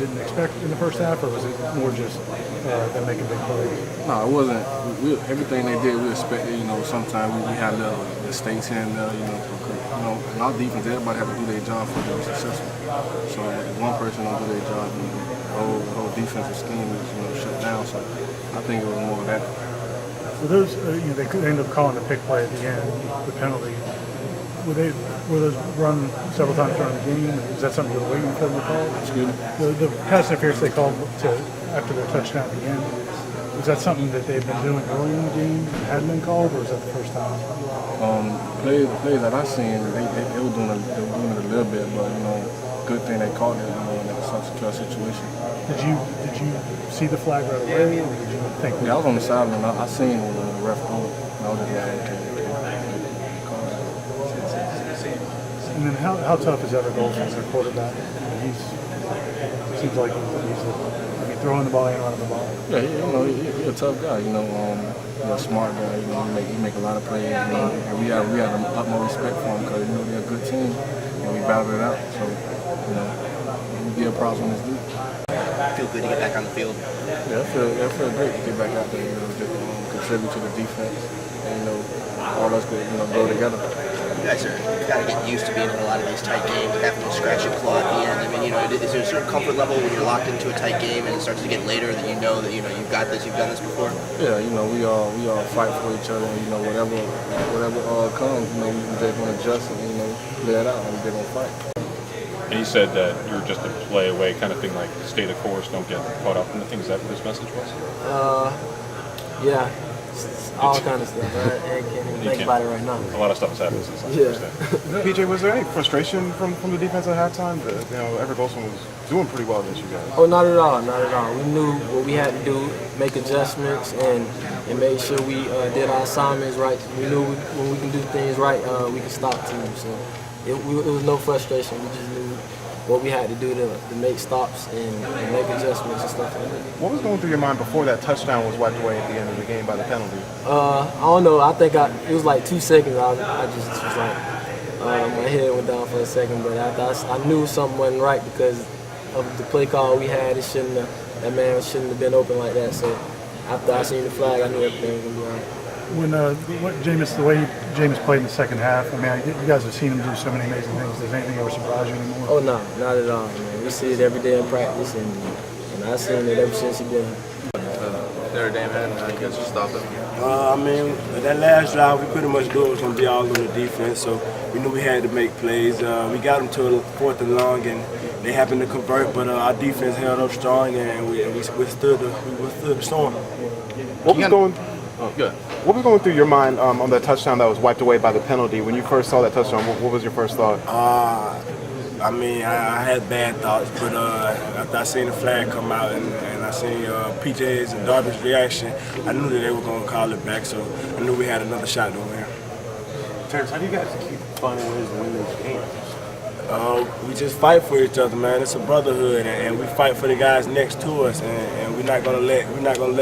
Didn't expect in the first half, or was it more just them making big plays? No, it wasn't. Everything they did, we expected. Sometimes we had little mistakes here and there. In our defense, everybody had to do their job for them to be successful. So if one person don't do their job, the whole defensive scheme is shut down. So I think it was more of that. So those, they could end up calling the pick play at the end, the penalty. Were those run several times during the game? Is that something you were waiting for them to call? Excuse me? The pass interference they called after their touchdown at the end, was that something that they've been doing early in the game and hadn't been called, or was that the first time? Plays that I seen, they were doing it a little bit, but good thing they called it in that situation. Did you see the flag right away, or did you think? Yeah, I was on the sideline. I seen when the ref called it. I was just like, okay. And then how tough is Ever Golson as a quarterback? Seems like he's throwing the ball and running the ball. Yeah, he's a tough guy. He's a smart guy. He make a lot of plays. And we have the utmost respect for him because they're a good team and we battled it out. So we give props when it's due. Feel good to get back on the field. Yeah, I feel great to get back out there. Contribute to the defense, and all us could go together. You guys got to get used to being in a lot of these tight games, having to scratch and claw at the end. I mean, is there a certain comfort level when you're locked into a tight game and it starts to get later that you know that you've got this, you've done this before? Yeah, we all fight for each other. Whatever comes, we just gonna adjust and play it out, and they're gonna fight. And he said that you're just a play away kind of thing, like stay the course, don't get caught up in the things. Is that what his message was? Yeah. All kind of stuff. I can't even think about it right now. A lot of stuff has happened since last Yeah. PJ, was there any frustration from the defense at halftime? Ever Golson was doing pretty well against you guys. Oh, not at all, not at all. We knew what we had to do, make adjustments, and make sure we did our assignments right. We knew when we can do things right, we can stop teams. So it was no frustration. We just knew what we had to do to make stops and make adjustments and stuff like that. What was going through your mind before that touchdown was wiped away at the end of the game by the penalty? I don't know. I think it was like 2 seconds. I just was like, my head went down for a second, but I knew something wasn't right because of the play call we had. That man shouldn't have been open like that. So after I seen the flag, I knew everything was going to be all right. The way Jameis played in the second half, I mean, you guys have seen him do so many amazing things. Does anything ever surprise you anymore? Oh, no, not at all, man. We see it every day in practice, and I've seen it ever since he's been here. Notre Dame had, I guess, you stopped them. That last drive, we pretty much knew it was going to be all on the defense, so we knew we had to make plays. We got them to a 4th and long, and they happened to convert, but our defense held up strong, and we withstood the storm. What was going through your mind on that touchdown that was wiped away by the penalty? When you first saw that touchdown, what was your first thought? I had bad thoughts, but after I seen the flag come out and I seen PJ's and Darby's reaction, I knew that they were going to call it back, so I knew we had another shot to win. Terrence, how do you guys keep finding ways to win these games? We just fight for each other, man. It's a brotherhood, and we fight for the guys next to us, and we're not gonna let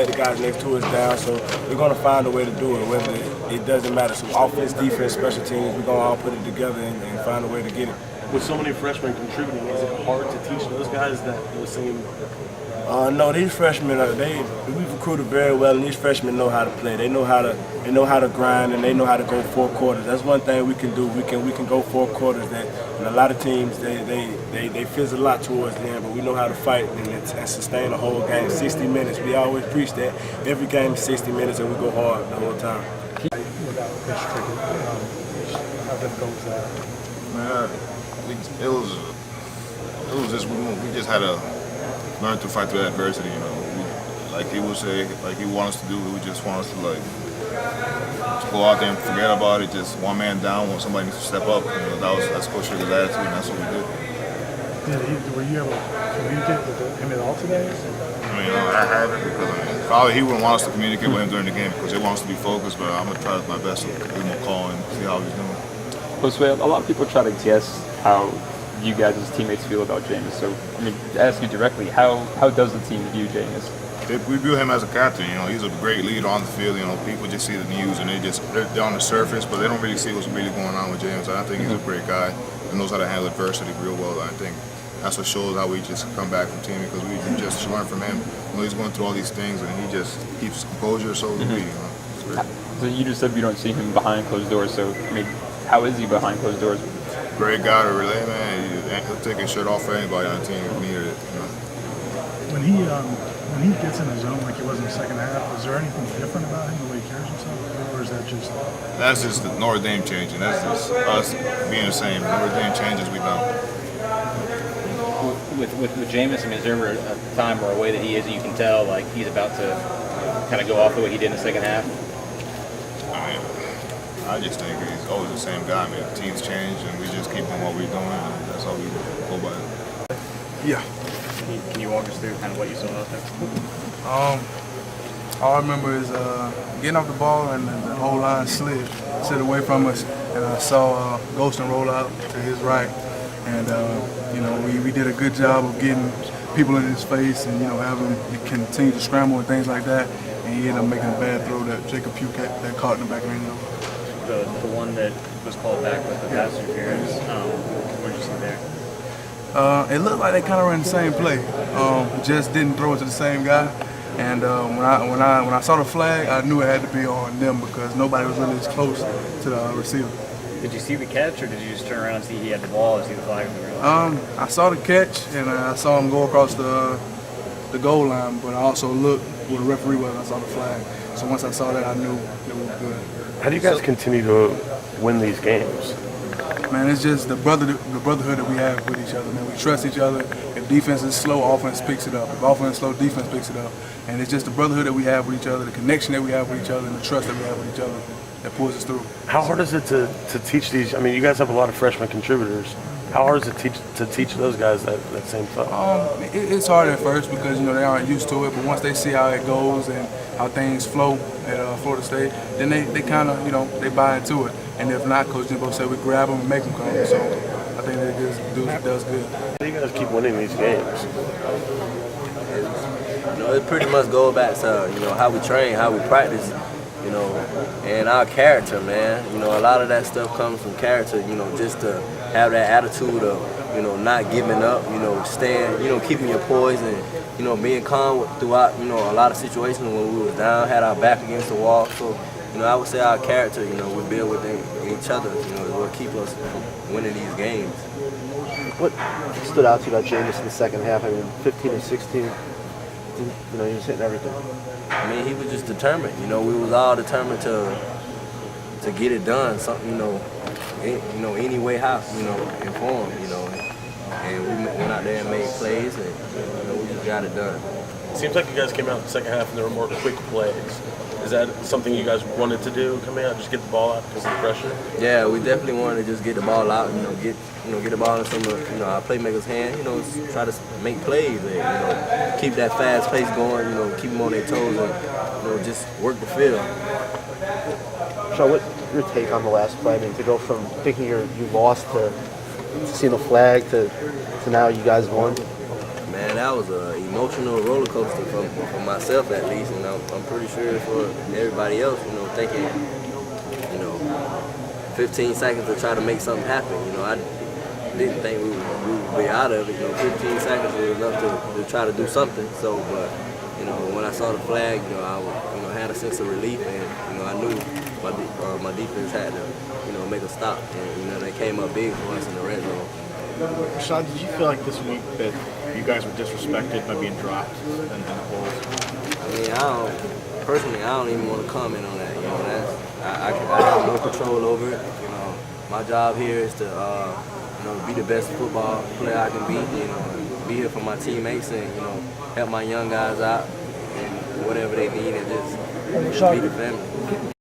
the guys next to us down. So we're gonna find a way to do it. Whether it doesn't matter. So offense, defense, special teams, we're gonna all put it together and find a way to get it. With so many freshmen contributing, is it hard to teach those guys that same? No, these freshmen we've recruited very well, and these freshmen know how to play. They know how to grind, and they know how to go 4 quarters. That's one thing we can do. We can go 4 quarters. And a lot of teams they fizzle a lot towards the end, but we know how to fight and sustain a whole game. 60 minutes. We always preach that every game is 60 minutes, and we go hard the whole time. Without pitch cricket, how difficult was that? Man, it was just we just had to learn to fight through adversity. Like he would say, like he wants us to do. He just wants us to go out there and forget about it. Just one man down when somebody needs to step up. That's Coach Sugar's attitude, and that's what we did. Were you able to communicate with him at all today? I haven't because probably he wouldn't want us to communicate with him during the game because he wants to be focused. But I'm gonna try my best to give him a call and see how he's doing. Josue, a lot of people try to guess how you guys as teammates feel about Jameis. So, to ask you directly, how does the team view Jameis? We view him as a captain. He's a great leader on the field. People just see the news and they're on the surface, but they don't really see what's really going on with James. I think he's a great guy and knows how to handle adversity real well. I think that's what shows how we just come back from team because we just learn from him. You know, he's going through all these things and he just keeps composure. So do we. You know, it's great. So you just said you don't see him behind closed doors. So I mean, how is he behind closed doors? Great guy to relay, man. He'll take his shirt off for anybody on the team if needed it. You know. When he gets in the zone like he was in the second half, is there anything different about him, the way he carries himself, or is that just? That's just the Notre Dame changing. That's just us being the same. Notre Dame changes, we don't. With Jameis, I mean, is there ever a time or a way that he is that you can tell like he's about to kind of go off the way he did in the second half? I just think he's always the same guy, man. Teams change, and we just keep doing what we're doing, and that's how we go by it. Yeah. Can you walk us through kind of what you saw out there? All I remember is getting off the ball and the whole line slid away from us, and I saw Golston roll out to his right, and you know we did a good job of getting people in his face and having him continue to scramble and things like that, and he ended up making a bad throw that Jacob Pugh that caught in the back of the end zone. The one that was called back with the pass interference, what did you see there? It looked like they kind of ran the same play, just didn't throw it to the same guy. And when I saw the flag, I knew it had to be on them because nobody was really as close to the receiver. Did you see the catch, or did you just turn around and see he had the ball and see the flag on the ground? I saw the catch, and I saw him go across the goal line, but I also looked where the referee was and I saw the flag. So once I saw that, I knew it was good. How do you guys continue to win these games? Man, it's just the brotherhood that we have with each other, man. We trust each other. If defense is slow, offense picks it up. If offense is slow, defense picks it up. And it's just the brotherhood that we have with each other, the connection that we have with each other, and the trust that we have with each other that pulls us through. How hard is it to teach these? I mean, you guys have a lot of freshman contributors. How hard is it to teach those guys that same stuff? It's hard at first because they aren't used to it, but once they see how it goes and how things flow at Florida State, then they kind of they buy into it. And if not, Coach Jimbo said we grab them and make them come. So I think that does good. How do you guys keep winning these games? It pretty much goes back to how we train, how we practice, and our character, man. A lot of that stuff comes from character. Just to have that attitude of not giving up, staying, keeping your poise and being calm throughout a lot of situations when we was down, had our back against the wall. So I would say our character, we build within each other, is what keep us winning these games. What stood out to you about Jameis in the second half? I mean, 15 and 16. He was hitting everything. I mean, he was just determined. We was all determined to get it done. Something, any way how, in form, and we went out there and made plays, and we just got it done. It seems like you guys came out in the second half and there were more quick plays. Is that something you guys wanted to do, coming out, just get the ball out because of the pressure? Yeah, we definitely wanted to just get the ball out, get the ball in some of our playmakers' hands, try to make plays and keep that fast pace going, keep them on their toes and just work the field. Sean, what's your take on the last play? I mean, to go from thinking you lost to seeing the flag to now you guys won. Man, that was an emotional roller coaster for myself at least, and I'm pretty sure for everybody else, thinking, 15 seconds to try to make something happen. I didn't think we would be out of it. 15 seconds was enough to try to do something. So, but when I saw the flag, I had a sense of relief, and I knew my defense had to make a stop, and they came up big for us in the red zone. Sean, did you feel like this week that you guys were disrespected by being dropped in the polls? I mean, personally, I don't even want to comment on that. I have no control over it. My job here is to be the best football player I can be. And be here for my teammates and help my young guys out and whatever they need and just be the family.